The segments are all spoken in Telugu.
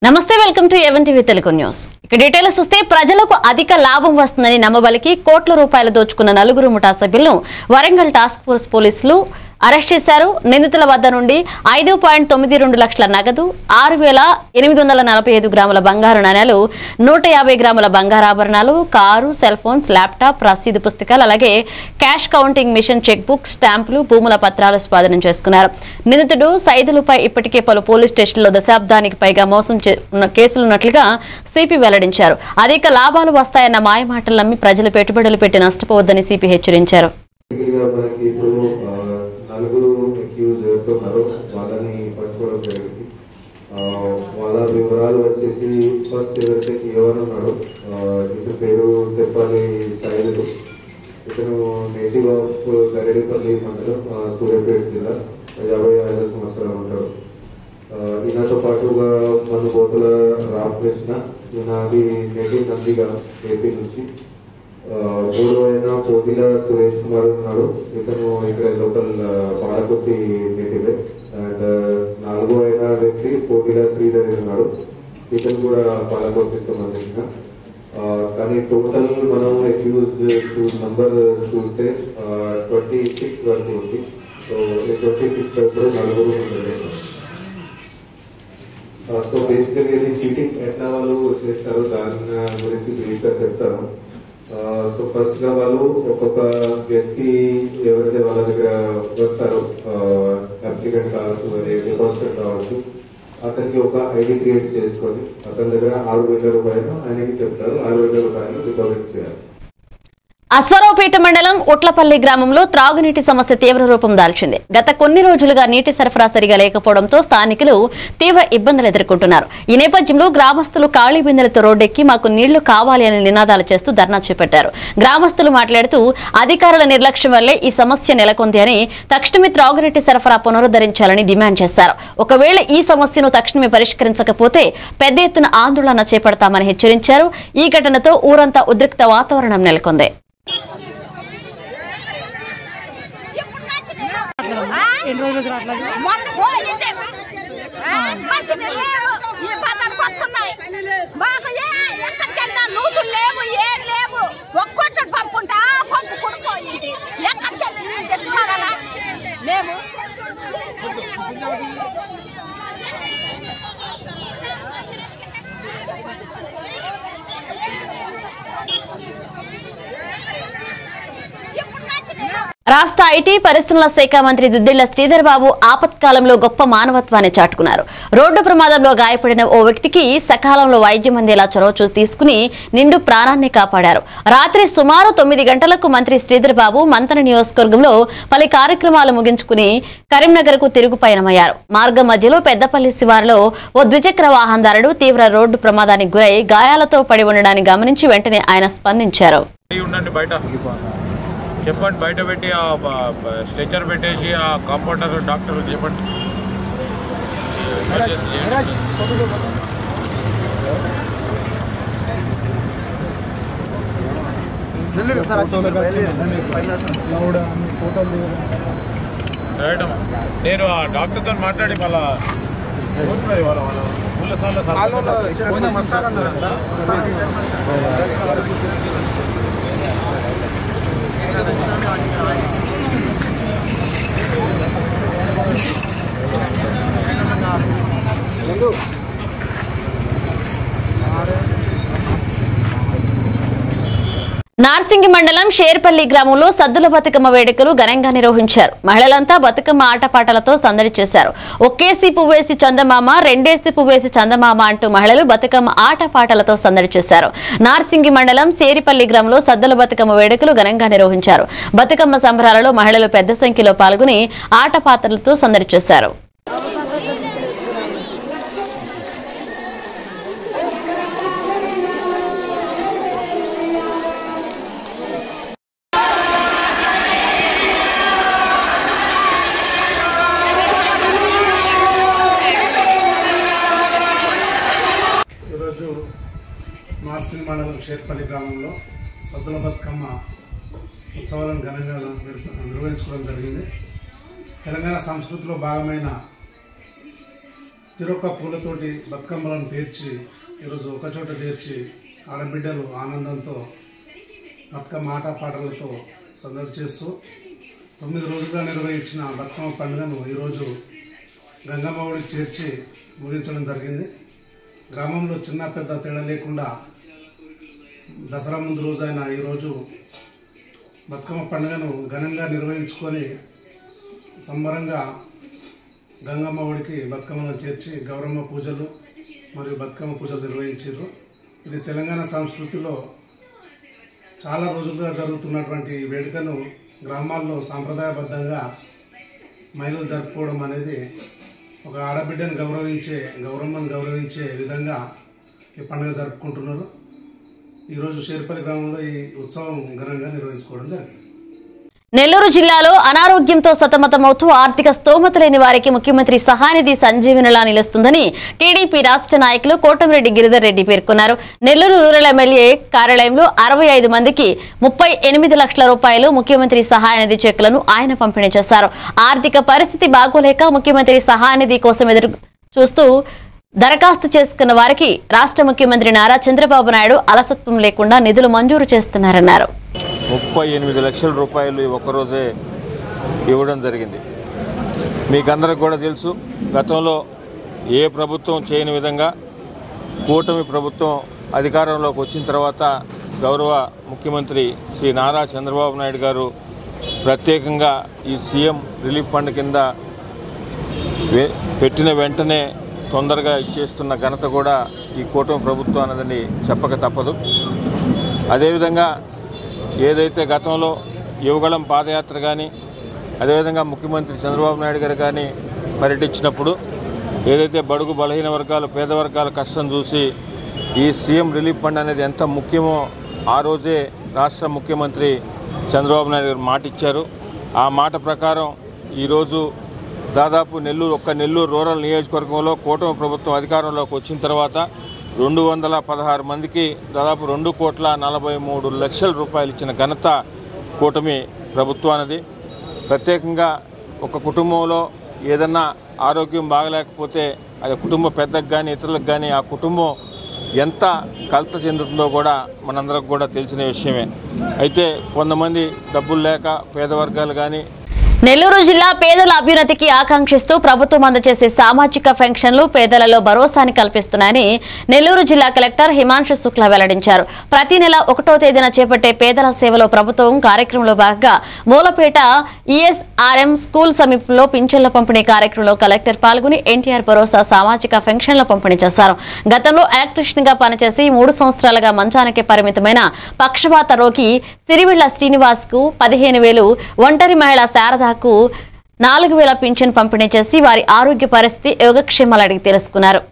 నమస్తే welcome to even TV Telugu news. ఇక డీటెయిల్స్ చూస్తే ప్రజలకు అధిక లాభం వస్తుందని నమ్మబలికి కోట్ల రూపాయలు దోచుకున్న నలుగురు ముఠా సభ్యులను వరంగల్ టాస్క్ ఫోర్స్ పోలీసులు అరెస్ట్ చేశారు. నిందితుల వద్ద నుండి 5.92 లక్షల నగదు, 6,845 గ్రాముల బంగారు నాణేలు, 150 గ్రాముల బంగారు ఆభరణాలు, కారు, సెల్ ఫోన్స్, ల్యాప్టాప్, రసీదు పుస్తకాలు, అలాగే cash counting machine, cheque book, స్టాంపులు, భూముల పత్రాలు స్వాధీనం చేసుకున్నారు. నిందితుడు సైదులపై ఇప్పటికే పలు పోలీస్ స్టేషన్లో దశాబ్దానికి పైగా మోసం కేసులున్నట్లుగా సిపి వెల్లడించారు. అధిక లాభాలు వస్తాయన్న మాయమాటలు నమ్మి ప్రజలు పెట్టుబడులు పెట్టి నష్టపోవద్దని సిపి హెచ్చరించారు. నలుగురు అక్యూజ్ ఎవరితో ఉన్నారో వాళ్ళని పట్టుకోవడం జరిగింది. వాళ్ళ వివరాలు వచ్చేసి ఫస్ట్ ఎవరైతే ఎవరు ఉన్నాడో ఇతని పేరు తెప్పాలి సైదులు. ఇతను నేటివ్ ఆఫ్ గరేడిపల్లి మండలం, సూర్యాపేట జిల్లా, 55 సంవత్సరాలు ఉంటాడు. ఈయనతో పాటుగా మన బోతుల రామకృష్ణ, ఈయనది నేటివ్ నందిగా ఏపీ నుంచి. మూడో అయిన పోతిల సురేష్ కుమార్ ఉన్నాడు, ఇతను ఇక్కడ లోకల్ పాలకుర్తి నేటివే. అండ్ నాలుగో అయిన వ్యక్తి పోతిల శ్రీధర్ ఉన్నాడు, ఇతను కూడా పాలకుర్తికి సంబంధించిన. కానీ టోటల్ మనం అక్యూజ్ నంబర్ చూస్తే 26 వరకు ఉంది. సో ఈ 26 వరకు నలుగురు ఉండలేదు. సో బేసికలీ ఇది చీటింగ్ ఎట్లా వాళ్ళు చేస్తారు దాని గురించి బ్రీఫ్గా చెప్తారు. సో ఫస్ట్ గా వాళ్ళు ఒక్కొక్క వ్యక్తి ఎవరైతే వాళ్ళ దగ్గర వస్తారో, అప్లికెంట్ కావచ్చు, డిపాజిటర్ కావచ్చు, అతనికి ఒక ఐడి క్రియేట్ చేసుకొని అతని దగ్గర 6,000 రూపాయలు ఆయనకి చెప్తారు. 6,000 రూపాయలు డిపాజిట్ చేయాలి. అశ్వరావుపేట మండలం ఉట్లపల్లి గ్రామంలో త్రాగునీటి సమస్య తీవ్ర రూపం దాల్చింది. గత కొన్ని రోజులుగా నీటి సరఫరా సరిగా లేకపోవడంతో స్థానికులు తీవ్ర ఇబ్బందులు ఎదుర్కొంటున్నారు. ఈ నేపథ్యంలో గ్రామస్తులు ఖాళీ బిందెలతో రోడ్డెక్కి మాకు నీళ్లు కావాలి అని నినాదాలు చేస్తూ ధర్నా చేపట్టారు. గ్రామస్తులు మాట్లాడుతూ అధికారుల నిర్లక్ష్యం వల్లే ఈ సమస్య నెలకొంది అని, తక్షణమే త్రాగునీటి సరఫరా పునరుద్ధరించాలని డిమాండ్ చేశారు. ఒకవేళ ఈ సమస్యను తక్షణమే పరిష్కరించకపోతే పెద్ద ఎత్తున ఆందోళన చేపడతామని హెచ్చరించారు. ఈ ఘటనతో ఊరంతా ఉద్రిక్త వాతావరణం నెలకొంది. ఎన్ని రోజులు రావట్లేదు, నూతులు లేవు, ఏం లేవు. ఒక్కొక్కటి పంపుంటా పంపు కుడిపోయింది. ఎక్కడికి వెళ్ళి నీళ్ళు తెచ్చుకోవాలా మేము? రాష్ట్ర ఐటీ పరిశ్రమల శాఖ మంత్రి దుద్దిళ్ల శ్రీధర్ బాబు ఆపత్కాలంలో గొప్ప మానవత్వాన్ని చాటుకున్నారు. రోడ్డు ప్రమాదంలో గాయపడిన ఓ వ్యక్తికి సకాలంలో వైద్యం అందేలా చొరవ తీసుకుని నిండు ప్రాణాన్ని కాపాడారు. రాత్రి సుమారు 9 గంటలకు మంత్రి శ్రీధర్ బాబు మంతన నియోజకవర్గంలో పలు కార్యక్రమాలు ముగించుకుని కరీంనగర్ కు తిరుగు పయనమయ్యారు. మార్గం మధ్యలో పెద్దపల్లి శివారులో ఓ ద్విచక్ర వాహనదారుడు తీవ్ర రోడ్డు ప్రమాదానికి గురై గాయాలతో పడి ఉండడాన్ని గమనించి వెంటనే ఆయన స్పందించారు. చెప్పండి, బయట పెట్టి ఆ స్ట్రెచర్ పెట్టేసి ఆ కాంపౌండర్ డాక్టర్ చెప్పండి. నేను ఆ డాక్టర్తో మాట్లాడి మళ్ళా నార్సింగి మండలం షేర్పల్లి గ్రామంలో సద్దుల బతుకమ్మ వేడుకలు ఘనంగా నిర్వహించారు. మహిళలంతా బతుకమ్మ ఆటపాటలతో సందడి చేశారు. ఒక్కేసి పువ్వేసి చందమామ, రెండేసి పువ్వేసి చందమామ అంటూ మహిళలు బతుకమ్మ ఆటపాటలతో సందడి చేశారు. నార్సింగి మండలం షేరిపల్లి గ్రామంలో సద్దుల బతుకమ్మ వేడుకలు ఘనంగా నిర్వహించారు. బతుకమ్మ సంబరాలలో మహిళలు పెద్ద సంఖ్యలో పాల్గొని ఆటపాటలతో సందడి చేశారు. నార్సింగ్ మండలం షేర్పల్లి గ్రామంలో సద్దుల బతుకమ్మ ఉత్సవాలను ఘనంగా నిర్వహించుకోవడం జరిగింది. తెలంగాణ సంస్కృతిలో భాగమైన తిరొక్క పూలతోటి బతుకమ్మలను పేర్చి ఈరోజు ఒకచోట చేర్చి ఆడబిడ్డలు ఆనందంతో బతుకమ్మ ఆటపాటలతో సందడి చేస్తూ 9 రోజులుగా నిర్వహించిన బతుకమ్మ పండుగను ఈరోజు గంగమ్మ ఒడికి చేర్చి ముగించడం జరిగింది. గ్రామంలో చిన్న పెద్ద తేడా లేకుండా దసరా ముందు రోజైన ఈరోజు బతుకమ్మ పండుగను ఘనంగా నిర్వహించుకొని సంబరంగా గంగమ్మ ఒడికి బతుకమ్మను చేర్చి గౌరమ్మ పూజలు మరియు బతుకమ్మ పూజలు నిర్వహించారు. ఇది తెలంగాణ సంస్కృతిలో చాలా రోజులుగా జరుగుతున్నటువంటి వేడుకను గ్రామాల్లో సాంప్రదాయబద్ధంగా మహిళలు జరుపుకోవడం అనేది ఒక ఆడబిడ్డను గౌరమ్మను గౌరవించే విధంగా ఈ పండుగ జరుపుకుంటున్నారు. ఈరోజు షేర్పల్లి గ్రామంలో ఈ ఉత్సవం ఘనంగా నిర్వహించుకోవడం జరిగింది. నెల్లూరు జిల్లాలో అనారోగ్యంతో సతమతమవుతూ ఆర్థిక స్తోమత లేని వారికి ముఖ్యమంత్రి సహాయనిధి సంజీవనిలా నిలుస్తుందని టీడీపీ రాష్ట్ర నాయకులు కోటమిరెడ్డి గిరిధర్ రెడ్డి పేర్కొన్నారు. నెల్లూరు రూరల్ ఎమ్మెల్యే కార్యాలయంలో 65 మందికి 38 లక్షల రూపాయలు ముఖ్యమంత్రి సహాయనిధి చెక్కులను ఆయన పంపిణీ చేశారు. ఆర్థిక పరిస్థితి బాగోలేక ముఖ్యమంత్రి సహాయనిధి కోసం ఎదురు చూస్తూ దరఖాస్తు చేసుకున్న వారికి రాష్ట్ర ముఖ్యమంత్రి నారా చంద్రబాబు నాయుడు అలసత్వం లేకుండా నిధులు మంజూరు చేస్తున్నారన్నారు. 38 లక్షల రూపాయలు ఒక్కరోజే ఇవ్వడం జరిగింది. మీకందరికి కూడా తెలుసు, గతంలో ఏ ప్రభుత్వం చేయని విధంగా కూటమి ప్రభుత్వం అధికారంలోకి వచ్చిన తర్వాత గౌరవ ముఖ్యమంత్రి శ్రీ నారా చంద్రబాబు నాయుడు గారు ప్రత్యేకంగా ఈ సీఎం రిలీఫ్ ఫండ్ కింద పెట్టిన వెంటనే తొందరగా ఇచ్చేస్తున్న ఘనత కూడా ఈ కూటమి ప్రభుత్వం అన్నదని చెప్పక తప్పదు. అదేవిధంగా ఏదైతే గతంలో యువగళం పాదయాత్ర కానీ అదేవిధంగా ముఖ్యమంత్రి చంద్రబాబు నాయుడు గారు కానీ పర్యటించినప్పుడు ఏదైతే బడుగు బలహీన వర్గాలు పేద వర్గాల కష్టం చూసి ఈ సీఎం రిలీఫ్ ఫండ్ అనేది ఎంత ముఖ్యమో ఆ రోజే రాష్ట్ర ముఖ్యమంత్రి చంద్రబాబు నాయుడు గారు మాట ఇచ్చారు. ఆ మాట ప్రకారం ఈరోజు దాదాపు నెల్లూరు రూరల్ నియోజకవర్గంలో కూటమి ప్రభుత్వం అధికారంలోకి వచ్చిన తర్వాత 216 మందికి దాదాపు 2,43,00,000 రూపాయలు ఇచ్చిన ఘనత కూటమి ప్రభుత్వానిది. ప్రత్యేకంగా ఒక కుటుంబంలో ఏదన్నా ఆరోగ్యం బాగలేకపోతే అది కుటుంబ పెద్దకు కానీ ఇతరులకు కానీ ఆ కుటుంబం ఎంత కలత చెందుతుందో కూడా మనందరికి కూడా తెలిసిన విషయమే. అయితే కొంతమంది డబ్బులు లేక పేద వర్గాలు కానీ నెల్లూరు జిల్లా పేదల అభ్యున్నతికి ఆకాంక్షిస్తూ ప్రభుత్వం అందజేసే సామాజిక పెన్షన్లు పేదలలో భరోసాని కల్పిస్తున్నాయని నెల్లూరు జిల్లా కలెక్టర్ హిమాంశు శుక్లా వెల్లడించారు. ప్రతి నెల 1వ తేదీన చేపట్టే పేదల సేవలో ప్రభుత్వం కార్యక్రమంలో భాగంగా మూలపేట ఈఎస్ఆర్ఎం స్కూల్ సమీపంలో పింఛన్ల పంపిణీ కార్యక్రమంలో కలెక్టర్ పాల్గొని ఎన్టీఆర్ భరోసా సామాజిక పెన్షన్ల పంపిణీ చేశారు. గతంలో ఎలక్ట్రీషియన్ గా పనిచేసి 3 సంవత్సరాలుగా మంచానికి పరిమితమైన పక్షవాత రోగి సిరివెళ్ల శ్రీనివాస్ కు 15,000, ఒంటరి మహిళ శారద 4,000 పింఛన్ పంపిణీ చేసి వారి ఆరోగ్య పరిస్థితి యోగక్షేమాలు అడిగి తెలుసుకున్నారు.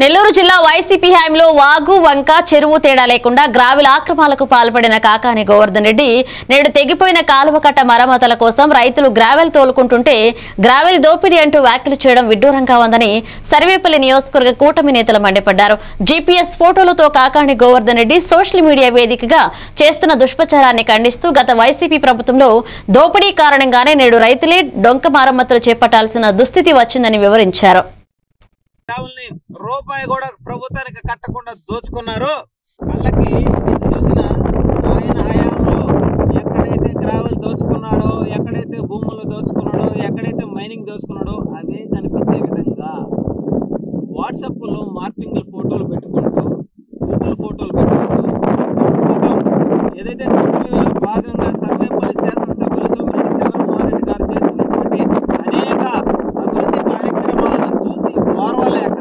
నెల్లూరు జిల్లా వైసీపీ హయాంలో వాగు వంక చెరువు తేడా లేకుండా గ్రావిల్ ఆక్రమణలకు పాల్పడిన కాకాని గోవర్ధన్ రెడ్డి నేడు తెగిపోయిన కాలువ కట్ట మరమ్మతుల కోసం రైతులు గ్రావెల్ తోలుకుంటుంటే గ్రావెల్ దోపిడీ అంటూ వ్యాఖ్యలు చేయడం విడ్డూరంగా ఉందని సర్వేపల్లి నియోజకవర్గ కూటమి నేతలు మండిపడ్డారు. జీపీఎస్ ఫోటోలతో కాకాని గోవర్ధన్ రెడ్డి సోషల్ మీడియా వేదికగా చేస్తున్న దుష్ప్రచారాన్ని ఖండిస్తూ గత వైసీపీ ప్రభుత్వంలో దోపిడీ కారణంగానే నేడు రైతులే డొంక మరమ్మతులు చేపట్టాల్సిన దుస్థితి వచ్చిందని వివరించారు. రూపాయి కూడా ప్రభుత్వానికి కట్టకుండా దోచుకున్నారు. వాళ్ళకి చూసిన ఆయన హయాంలో ఎక్కడైతే గ్రావెల్ దోచుకున్నాడో, ఎక్కడైతే భూములు దోచుకున్నాడో, ఎక్కడైతే మైనింగ్ దోచుకున్నాడో అవే కనిపించే విధంగా వాట్సాప్లో మార్పింగ్లు ఫోటోలు పెట్టుకుంటూ, గూగుల్ ఫోటోలు పెట్టుకుంటూ ప్రస్తుతం ఏదైతే కూటమిలో భాగంగా సర్వేపల్లి శాసనసభ్యులు సోమిరెడ్డి చంద్రమోహన్ రెడ్డి గారు చేస్తున్నటువంటి అనేక అభివృద్ధి కార్యక్రమాలను చూసి ఓర్వలేక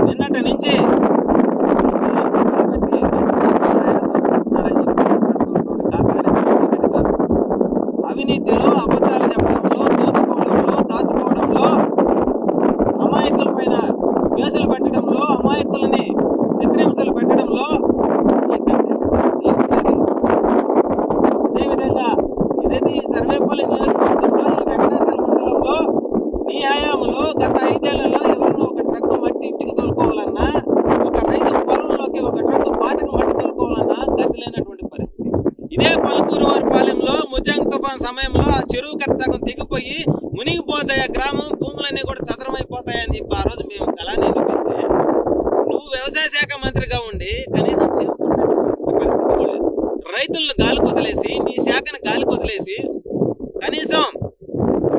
నిన్నటి నుంచి అవినీతిలో, అబద్ధాలు చెప్పడంలో, దోచుకోవడంలో, దాచుకోవడంలో, అమాయకుల పైన కేసులు పెట్టడంలో, అమాయకులని చిత్రహింసలు పెట్టడంలో అదేవిధంగా ఏదైతే ఈ సర్వేపల్లి నియోజకవర్గంలో ఈ వెంకటాచలం మండలంలో నీ హయాంలో గత 5 ఏళ్లలో ఎవరినో ఒక ట్రక్కు మట్టి ఇంటికి తోలుకోవాలన్నా, ఒక రైతు పొలంలోకి ఒక ట్రక్కు బాటకు మట్టి తోలుకోవాలన్నా గతి లేనటువంటి పరిస్థితి. ఇదే పలుకూరు వారిపాలెంలో ముజాంగ్ తుఫాన్ సమయంలో ఆ చెరువు కట్ట సగం తెగిపోయి మునిగిపోతాయి, ఆ గ్రామం భూములన్నీ కూడా చదరమైపోతాయని చెప్పి ఆ రోజు మేము కళాన్ని చూపిస్తే నువ్వు వ్యవసాయ శాఖ మంత్రిగా ఉండి కనీసం పరిస్థితి లేదు. రైతులను గాలి కొదిలేసి, నీ శాఖను గాలి కొదిలేసి కనీసం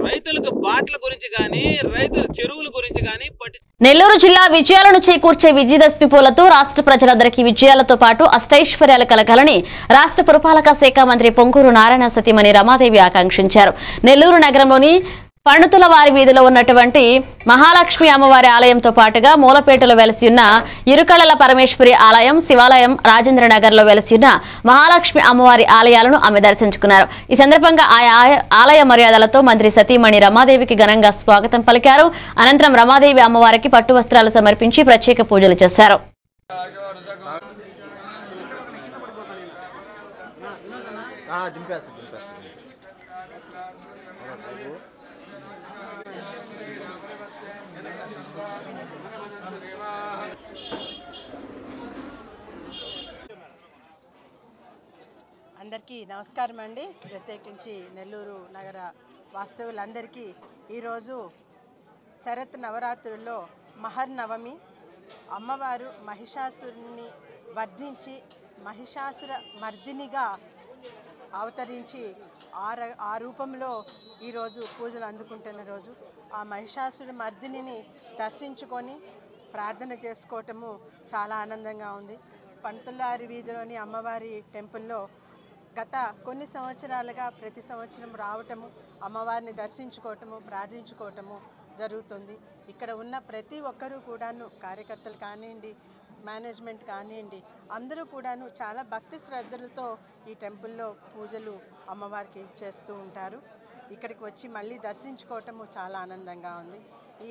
రైతులకు బాటల గురించి కానీ, రైతుల చెరువుల గురించి కానీ నెల్లూరు జిల్లా విజయాలను చేకూర్చే విజయదశమి పూలతో రాష్ట్ర ప్రజలందరికీ విజయాలతో పాటు అష్టైశ్వర్యాలు కలగాలని రాష్ట్ర పురపాలక శాఖ మంత్రి పొంగూరు నారాయణ సతీమణి రమాదేవి ఆకాంక్షించారు. నెల్లూరు నగరంలోని పండుతుల వారి వీధిలో ఉన్నటువంటి మహాలక్ష్మి అమ్మవారి ఆలయంతో పాటుగా మూలపేటలో వెలసి ఉన్న ఇరుకళల పరమేశ్వరి ఆలయం, శివాలయం, రాజేంద్రనగర్ లో వెలసి ఉన్న మహాలక్ష్మి అమ్మవారి ఆలయాలను ఆమె దర్శించుకున్నారు. ఈ సందర్భంగా ఆయా ఆలయ మర్యాదలతో మంత్రి సతీమణి రమాదేవికి ఘనంగా స్వాగతం పలికారు. అనంతరం రమాదేవి అమ్మవారికి పట్టు వస్త్రాలు సమర్పించి ప్రత్యేక పూజలు చేశారు. అందరికీ నమస్కారం అండి. ప్రత్యేకించి నెల్లూరు నగర వాస్తవులందరికీ ఈరోజు శరత్ నవరాత్రుల్లో మహర్నవమి, అమ్మవారు మహిషాసురుని వర్ధించి మహిషాసుర మర్దినిగా అవతరించి ఆ రూపంలో ఈరోజు పూజలు అందుకుంటున్న రోజు. ఆ మహిషాసుర మర్దినిని దర్శించుకొని ప్రార్థన చేసుకోవటము చాలా ఆనందంగా ఉంది. పంతులారి వీధిలోని అమ్మవారి టెంపుల్లో గత కొన్ని సంవత్సరాలుగా ప్రతి సంవత్సరం రావటము, అమ్మవారిని దర్శించుకోవటము, ప్రార్థించుకోవటము జరుగుతుంది. ఇక్కడ ఉన్న ప్రతి ఒక్కరూ కూడాను, కార్యకర్తలు కానివ్వండి, మేనేజ్మెంట్ కానివ్వండి, అందరూ కూడాను చాలా భక్తి శ్రద్ధలతో ఈ టెంపుల్లో పూజలు అమ్మవారికి చేస్తూ ఉంటారు. ఇక్కడికి వచ్చి మళ్ళీ దర్శించుకోవటము చాలా ఆనందంగా ఉంది.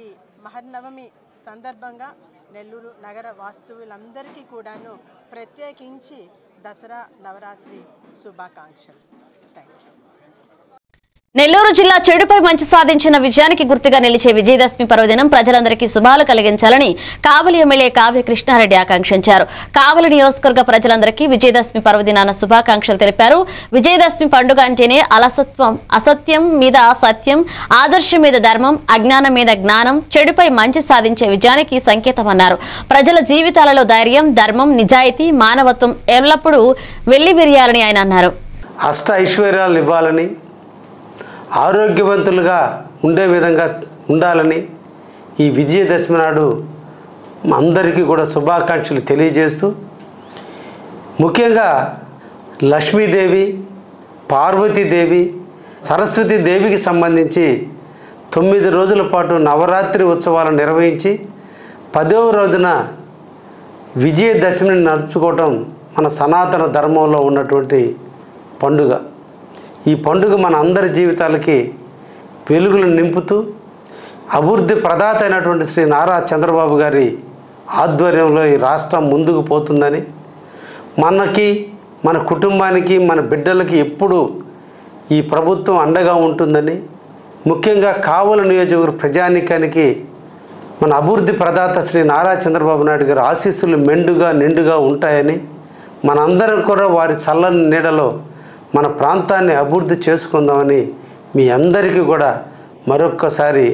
ఈ మహర్నవమి సందర్భంగా నెల్లూరు నగర వాస్తవులందరికీ కూడాను ప్రత్యేకించి దసరా నవరాత్రి శుభాకాంక్షలు. Thank you. నెల్లూరు జిల్లా చెడుపై మంచి సాధించిన విజయానికి గుర్తుగా నిలిచే విజయదశమి పర్వదినం ప్రజలందరికీ శుభాలు కలిగించాలని కావలి ఎమ్మెల్యే కావ్య కృష్ణారెడ్డి ఆకాంక్షించారు. కావలి నియోజకవర్గ ప్రజలందరికీ విజయదశమి పర్వదినాన శుభాకాంక్షలు తెలిపారు. విజయదశమి పండుగ అంటేనే అసత్యం మీద సత్యం, ఆదర్శం మీద ధర్మం, అజ్ఞానం మీద జ్ఞానం, చెడుపై మంచి సాధించే విజయానికి సంకేతమన్నారు. ప్రజల జీవితాలలో ధైర్యం, ధర్మం, నిజాయితీ, మానవత్వం ఎల్లప్పుడూ వెల్లివిరియాలని ఆయన అన్నారు. అష్ట ఐశ్వర్యాలు ఇవ్వాలని, ఆరోగ్యవంతులుగా ఉండే విధంగా ఉండాలని ఈ విజయదశమి నాడు అందరికీ కూడా శుభాకాంక్షలు తెలియజేస్తూ, ముఖ్యంగా లక్ష్మీదేవి, పార్వతీదేవి, సరస్వతీదేవికి సంబంధించి 9 రోజుల పాటు నవరాత్రి ఉత్సవాలు నిర్వహించి 10వ రోజున విజయదశమిని నడుచుకోవటం మన సనాతన ధర్మంలో ఉన్నటువంటి పండుగ. ఈ పండుగ మన అందరి జీవితాలకి వెలుగులను నింపుతూ అభివృద్ధి ప్రదాత అయినటువంటి శ్రీ నారా చంద్రబాబు గారి ఆధ్వర్యంలో ఈ రాష్ట్రం ముందుకు పోతుందని, మనకి, మన కుటుంబానికి, మన బిడ్డలకి ఎప్పుడు ఈ ప్రభుత్వం అండగా ఉంటుందని, ముఖ్యంగా కావలి నియోజకవర్గ ప్రజానీకానికి మన అభివృద్ధి ప్రదాత శ్రీ నారా చంద్రబాబు నాయుడు గారి ఆశీస్సులు మెండుగా నిండుగా ఉంటాయని, మనందరం కూడా వారి చల్లని నీడలో మన ప్రాంతాన్ని అభివృద్ధి చేసుకుందామని మీ అందరికీ కూడా మరొక్కసారి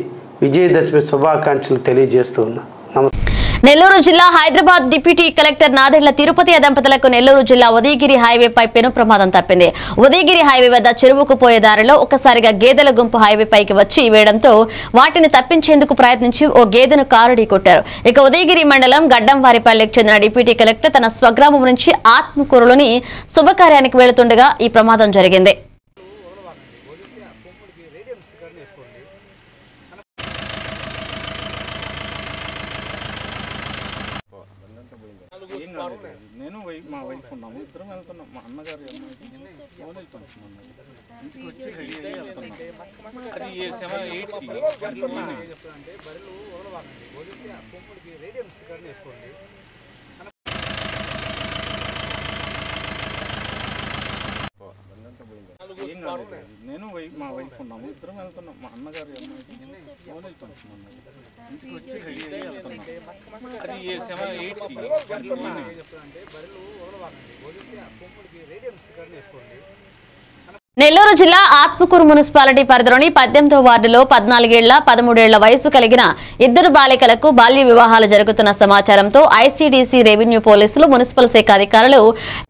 విజయదశమి శుభాకాంక్షలు తెలియజేస్తూ ఉన్నా. నమస్తే. నెల్లూరు జిల్లా హైదరాబాద్ డిప్యూటీ కలెక్టర్ నాదెళ్ల తిరుపతి దంపతులకు నెల్లూరు జిల్లా ఉదయగిరి హైవేపై పెను ప్రమాదం తప్పింది. ఉదయగిరి హైవే వద్ద చెరువుకు పోయే దారిలో ఒక్కసారిగా గేదెల గుంపు హైవే పైకి వచ్చి వేయడంతో వాటిని తప్పించేందుకు ప్రయత్నించి ఓ గేదెను కారుడి కొట్టారు. ఇక ఉదయగిరి మండలం గడ్డంవారిపల్లెకు చెందిన డిప్యూటీ కలెక్టర్ తన స్వగ్రామం నుంచి ఆత్మకూరులోని శుభకార్యానికి వెళుతుండగా ఈ ప్రమాదం జరిగింది. నేను మా వైఫ్ ఉన్నాము, ఇద్దరం వెళ్తున్నాం. మా అన్నగారు ఫోన్ అయిపోతున్నాం. నేను మా వైఫ్ ఉన్నాము, ఇద్దరం వెళ్తున్నాం. మా అన్నగారు నెల్లూరు జిల్లా ఆత్మకూరు మున్సిపాలిటీ పరిధిలోని 18వ వార్డులో 14 ఏళ్ల 13 ఏళ్ల వయసు కలిగిన ఇద్దరు బాలికలకు బాల్య వివాహాలు జరుగుతున్న సమాచారంతో ఐసీడీసీ రెవెన్యూ పోలీసులు మున్సిపల్ శాఖ అధికారులు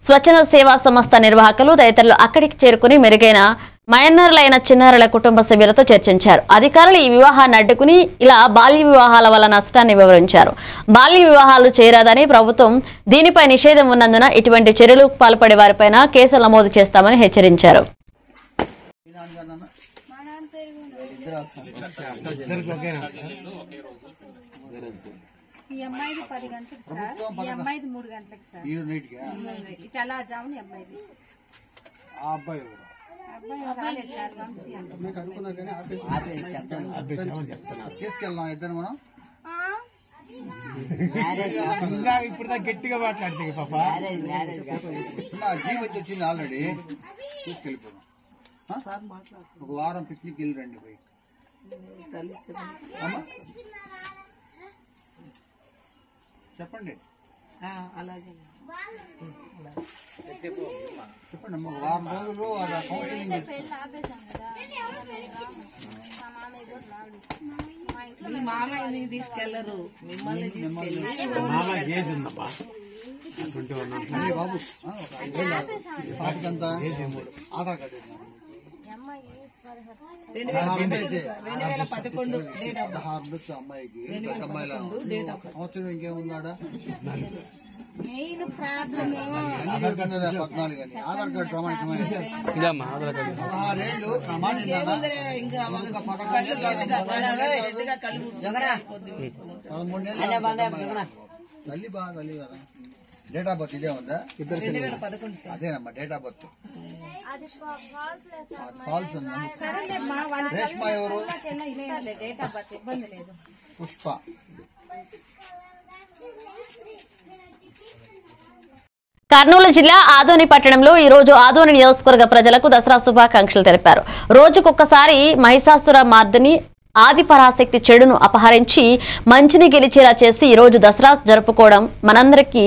స్వచ్ఛంద సేవా సంస్థ నిర్వాహకులు తదితరులు అక్కడికి చేరుకుని మెరుగైన మైనర్లైన చిన్నారుల కుటుంబ సభ్యులతో చర్చించారు. అధికారులు ఈ వివాహాన్ని అడ్డుకుని ఇలా బాల్య వివాహాల వల్ల నష్టాన్ని వివరించారు. బాల్య వివాహాలు చేయరాదని ప్రభుత్వం దీనిపై నిషేధం ఉన్నందున ఇటువంటి చర్యలకు పాల్పడే వారిపైన కేసులు నమోదు చేస్తామని హెచ్చరించారు. ఈ అమ్మాయిది 10 గంటలకు సార్, ఈ అమ్మాయిది 3 గంటలకు సార్. ఇట్లా జాముని అమ్మాయిది. ఆ అబ్బాయి రాలేదు సార్, వంశీ అంటే. తీసుకెళ్దాం ఇద్దరు మనం. ఇప్పుడు గట్టిగా మాట్లాడితే పాప జీవొచ్చి వచ్చింది ఆల్రెడీ. తీసుకెళ్ళిపోదాం. ఒక వారం పిక్నిక్ వెళ్ళి రండి పోయి. చెప్పండి చెప్పండి. ఒక వారం రోజులు కౌన్సిలింగ్ మామయ్యని తీసుకెళ్లరు, మిమ్మల్ని బాబు. ఆధార్ కార్డు 2011 అమ్మాయికి సంవత్సరం ఇంకేమున్నాడా? మెయిన్ ప్రాబ్లమ్ 14 అని ఆధార్ కార్డు ప్రమాణికమైన 16 ఏళ్ళు. తల్లి బాగా తల్లి కదా. డేట్ ఆఫ్ బర్త్ ఇదే ఉందా? 2011 అదేనమ్మా డేట్ ఆఫ్ బర్త్. ఫాల్స్ ఉందా? రేష్మా ఎవరు? పుష్ప. కర్నూలు జిల్లా ఆదోని పట్టణంలో ఈ రోజు ఆదోని నియోజకవర్గ ప్రజలకు దసరా శుభాకాంక్షలు తెలిపారు. రోజుకొక్కసారి మహిషాసుర మార్దిని ఆదిపరాశక్తి చెడును అపహరించి మంచిని గెలిచేలా చేసి ఈ రోజు దసరా జరుపుకోవడం మనందరికీ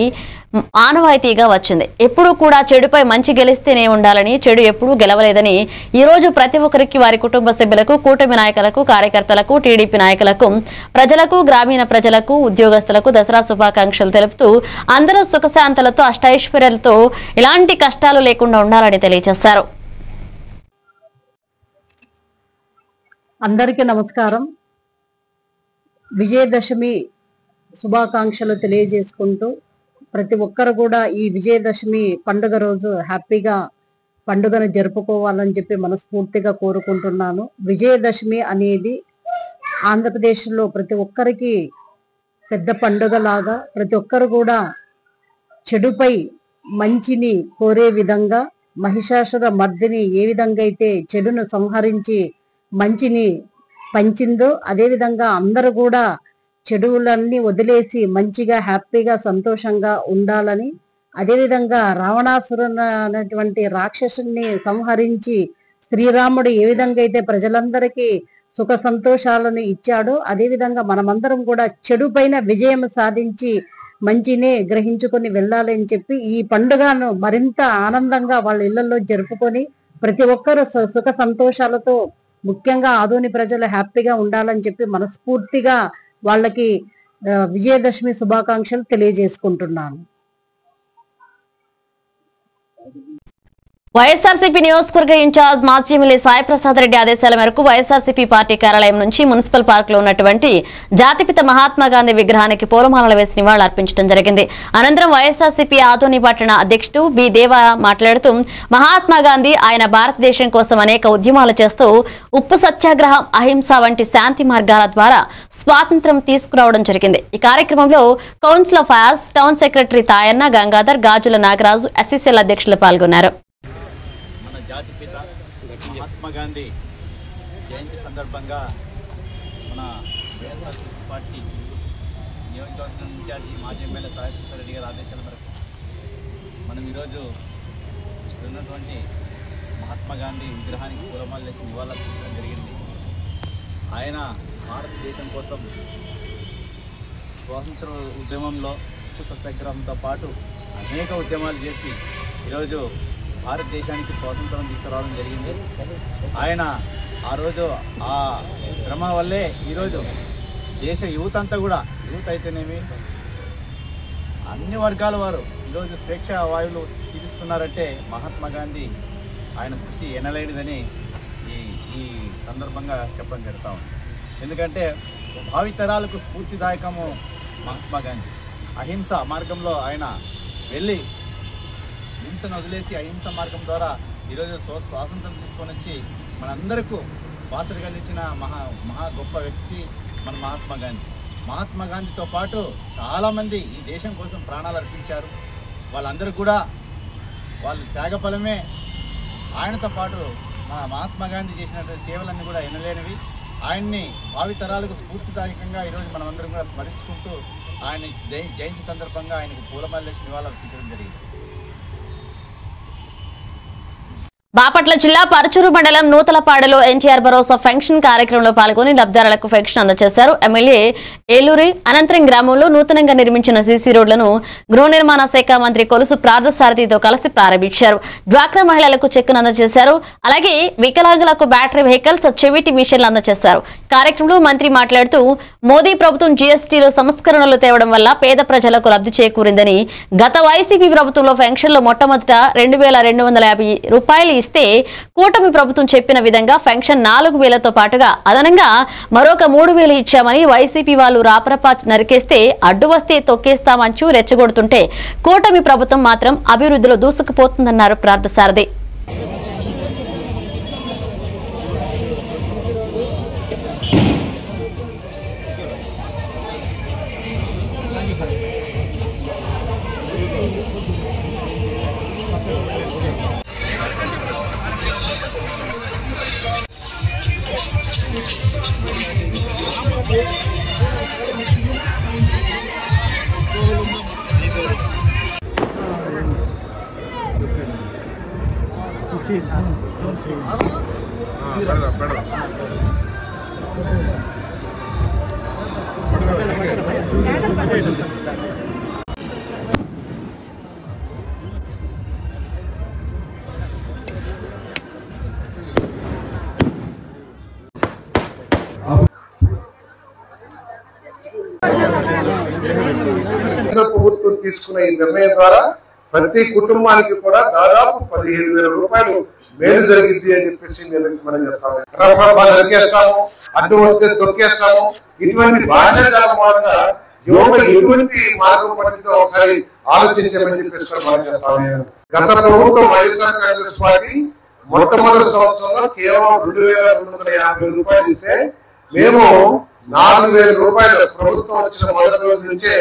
ఆనవాయితీగా వచ్చింది. ఎప్పుడూ కూడా చెడుపై మంచి గెలిస్తేనే ఉండాలని, చెడు ఎప్పుడూ గెలవలేదని ఈ రోజు ప్రతి ఒక్కరికి, వారి కుటుంబ సభ్యులకు, కూటమి నాయకులకు, కార్యకర్తలకు, టీడీపీ నాయకులకు, ప్రజలకు, గ్రామీణ ప్రజలకు, ఉద్యోగస్తులకు దసరా శుభాకాంక్షలు తెలుపుతూ అందరూ సుఖశాంతులతో అష్టైశ్వర్యాలతో ఎలాంటి కష్టాలు లేకుండా ఉండాలని తెలియజేశారు. అందరికీ నమస్కారం. విజయదశమి శుభాకాంక్షలు తెలియజేసుకుంటూ ప్రతి ఒక్కరు కూడా ఈ విజయదశమి పండుగ రోజు హ్యాపీగా పండుగను జరుపుకోవాలని చెప్పి మనస్ఫూర్తిగా కోరుకుంటున్నాను. విజయదశమి అనేది ఆంధ్రప్రదేశ్లో ప్రతి ఒక్కరికి పెద్ద పండుగలాగా, ప్రతి ఒక్కరు కూడా చెడుపై మంచిని కోరే విధంగా, మహిషాసుర మర్దిని ఏ విధంగా అయితే చెడును సంహరించి మంచిని పంచిందో అదేవిధంగా అందరూ కూడా చెడువులన్నీ వదిలేసి మంచిగా హ్యాపీగా సంతోషంగా ఉండాలని, అదేవిధంగా రావణాసురుని అనేటువంటి రాక్షసుని సంహరించి శ్రీరాముడు ఏ విధంగా అయితే ప్రజలందరికీ సుఖ సంతోషాలను ఇచ్చాడో అదేవిధంగా మనమందరం కూడా చెడు పైన విజయం సాధించి మంచినే గ్రహించుకొని వెళ్ళాలని చెప్పి ఈ పండుగను మరింత ఆనందంగా వాళ్ళ ఇళ్లలో జరుపుకొని ప్రతి ఒక్కరు సుఖ సంతోషాలతో ముఖ్యంగా ఆదోని ప్రజలు హ్యాపీగా ఉండాలని చెప్పి మనస్ఫూర్తిగా వాళ్ళకి విజయదశమి శుభాకాంక్షలు తెలియజేసుకుంటున్నాను. వైఎస్ఆర్సీపీ నియోజకవర్గ ఇన్ఛార్జ్ మాజీ ఎమ్మెల్యే సాయి ప్రసాద్ రెడ్డి ఆదేశాల మేరకు వైఎస్ఆర్సీపీ పార్టీ కార్యాలయం నుంచి మున్సిపల్ పార్క్ లో ఉన్నటువంటి జాతిపిత మహాత్మా గాంధీ విగ్రహానికి పూలమాలలు వేసి నివాళులర్పించడం జరిగింది. అనంతరం వైఎస్ఆర్సీపీ ఆదోని పట్టణ అధ్యక్షుడు బి దేవా మాట్లాడుతూ మహాత్మా గాంధీ ఆయన భారతదేశం కోసం అనేక ఉద్యమాలు చేస్తూ ఉప్పు సత్యాగ్రహం, అహింస వంటి శాంతి మార్గాల ద్వారా స్వాతంత్ర్యం తీసుకురావడం జరిగింది. ఈ కార్యక్రమంలో council of fires, town secretary Tayanna, Gangadhar, Gajula Nagaraju, SCCL అధ్యక్షులు పాల్గొన్నారు. జాతిపిత మహాత్మా గాంధీ జయంతి సందర్భంగా మన వైఎస్ఆర్సీపీ పార్టీ నియోజకవర్గం ఇన్ఛార్జి మాజీ ఎమ్మెల్యే సాయికృష్ణ రెడ్డి గారి ఆదేశాల మేరకు మనం ఈరోజు ఉన్నటువంటి మహాత్మా గాంధీ విగ్రహానికి పూలమాలేసి నివాళులర్పించడం జరిగింది. ఆయన భారతదేశం కోసం స్వాతంత్ర ఉద్యమంలో ఉప్పు సత్యాగ్రహంతో పాటు అనేక ఉద్యమాలు చేసి ఈరోజు భారతదేశానికి స్వాతంత్రం తీసుకురావడం జరిగింది. ఆయన ఆ రోజు ఆ శ్రమ వల్లే ఈరోజు దేశ యువత అంతా కూడా, యువత అయితేనేమి అన్ని వర్గాల వారు ఈరోజు స్వేచ్ఛ వాయువులు పీలుస్తున్నారంటే మహాత్మా గాంధీ ఆయన కృషి ఎనలేనిదని ఈ సందర్భంగా చెప్పడం జరుగుతూ ఉంది. ఎందుకంటే భావితరాలకు స్ఫూర్తిదాయకము మహాత్మా గాంధీ. అహింస మార్గంలో ఆయన వెళ్ళి హింసను వదిలేసి అహింస మార్గం ద్వారా ఈరోజు స్వాతంత్రం తీసుకొని వచ్చి మనందరికీ బాసరిగా నిలిచిన మహా గొప్ప వ్యక్తి మన మహాత్మా గాంధీ. మహాత్మా గాంధీతో పాటు చాలామంది ఈ దేశం కోసం ప్రాణాలు అర్పించారు. వాళ్ళందరూ కూడా వాళ్ళ త్యాగఫలమే. ఆయనతో పాటు మన మహాత్మా గాంధీ చేసినటువంటి సేవలన్నీ కూడా ఎనలేనివి. ఆయన్ని భావితరాలకు స్ఫూర్తిదాయకంగా ఈరోజు మనం అందరం కూడా స్మరించుకుంటూ ఆయన జయంతి సందర్భంగా ఆయనకు పూలమాలేసి నివాళులు అర్పించడం జరిగింది. బాపట్ల జిల్లా పరుచూరు మండలం నూతలపాడులో ఎన్టీఆర్ భరోసా ఫంక్షన్ కార్యక్రమంలో పాల్గొని లబ్ధిదారులకు ఫంక్షన్ అందజేశారు. ఎమ్మెల్యే ఏలూరి అనంతరం గ్రామంలో నూతనంగా నిర్మించిన సీసీ రోడ్లను గృహ నిర్మాణ శాఖ మంత్రి కొలుసు పార్థసారథితో కలిసి ప్రారంభించారు. డ్వాక్రా మహిళలకు చెక్కును అందజేశారు. అలాగే వికలాంగులకు బ్యాటరీ వెహికల్స్, చెవిటి మిషన్లు అందజేశారు. కార్యక్రమంలో మంత్రి మాట్లాడుతూ మోదీ ప్రభుత్వం జీఎస్టీలో సంస్కరణలు తేవడం వల్ల పేద ప్రజలకు లబ్ధి చేకూరిందని, గత వైసీపీ ప్రభుత్వంలో పెన్షన్లు మొట్టమొదట 2250 రూపాయలు ఇస్తే కూటమి ప్రభుత్వం చెప్పిన విధంగా పెన్షన్ 4000తో పాటుగా అదనంగా మరొక 3000 ఇచ్చామని, వైసీపీ వాళ్ళు రాపరపా నరికేస్తే అడ్డు వస్తే తొక్కేస్తామంటూ రెచ్చగొడుతుంటే కూటమి ప్రభుత్వం మాత్రం అభివృద్ధిలో దూసుకుపోతుందన్నారు పార్థసారథి. ప్రభుత్వం తీసుకున్న ఈ నిర్ణయం ద్వారా ప్రతి కుటుంబానికి కూడా దాదాపు 15,000 రూపాయలు మేలు జరిగింది అని చెప్పేసి మనం చేస్తాము. నరికేస్తాము, అడ్డు వస్తే తొక్కేస్తాము, ఇటువంటి భాషాజాల మూలంగా యువత ఎటువంటి మార్గం పట్టిందో ఒకసారి ఆలోచించామని చెప్పేసి కూడా మనం చేస్తాము. గత ప్రభుత్వం వైఎస్ఆర్ కాంగ్రెస్ పార్టీ మొట్టమొదటి సంవత్సరంలో కేవలం 2250 రూపాయలు ఇస్తే మేము 4000 రూపాయలు ప్రభుత్వం వచ్చిన మొదటి రోజు నుంచే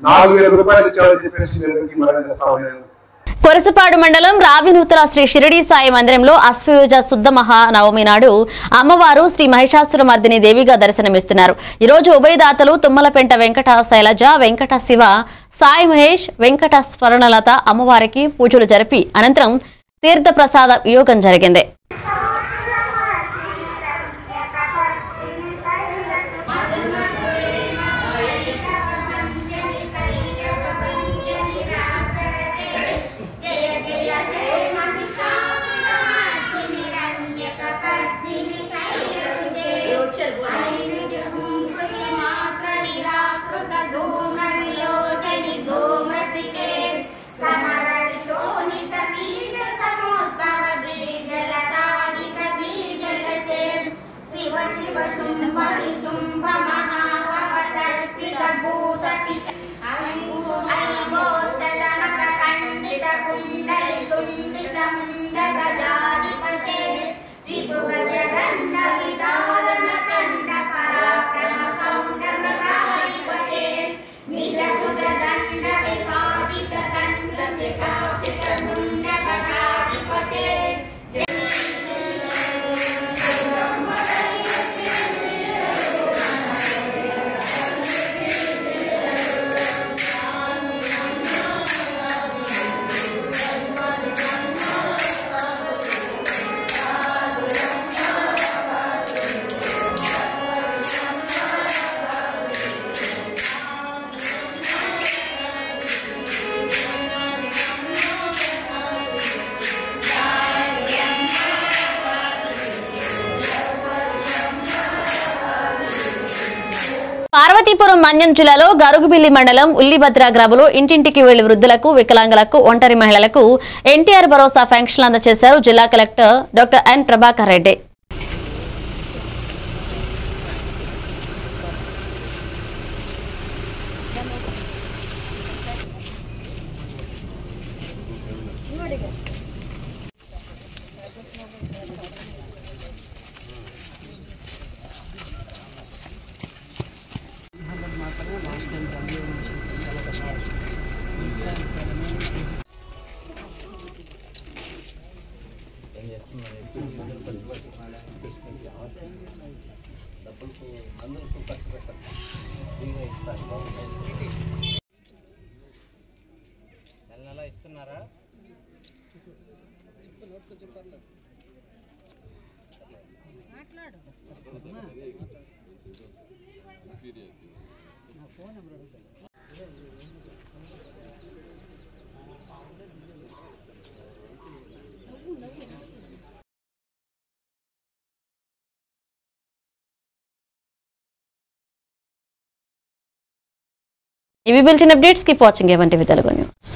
4000 రూపాయలు ఇచ్చామని చెప్పేసి మనం చేస్తాము. కొరసపాడు మండలం రావినూతల శ్రీ షిరిడి సాయి మందిరంలో అశ్వయుజ శుద్ధ మహానవమి నాడు అమ్మవారు శ్రీ మహిషాసురమర్దిని దేవిగా దర్శనమిస్తున్నారు. ఈ రోజు ఉభయదాతలు తుమ్మలపెంట వెంకట శైలజ, వెంకట శివ, సాయి మహేష్, వెంకట స్వర్ణలత అమ్మవారికి పూజలు జరిపి అనంతరం తీర్థ ప్రసాద వియోగం జరిగింది. సమర శోణిత బీజ సముద్భవ బీజలతా మన్యం జిల్లాలో గరుగుబిల్లి మండలం ఉల్లిభద్ర గ్రామంలో ఇంటింటికి వెళ్లి వృద్ధులకు, వికలాంగులకు, ఒంటరి మహిళలకు ఎన్టీఆర్ భరోసా పెన్షన్లు అందజేశారు జిల్లా collector doctor N Prabhakar Reddy. ఇస్తున్నారా? ఇవి బిల్టిన్ అప్డేట్స్. కీప్ వాచింగ్ ఏవంటివి తెలుగు న్యూస్.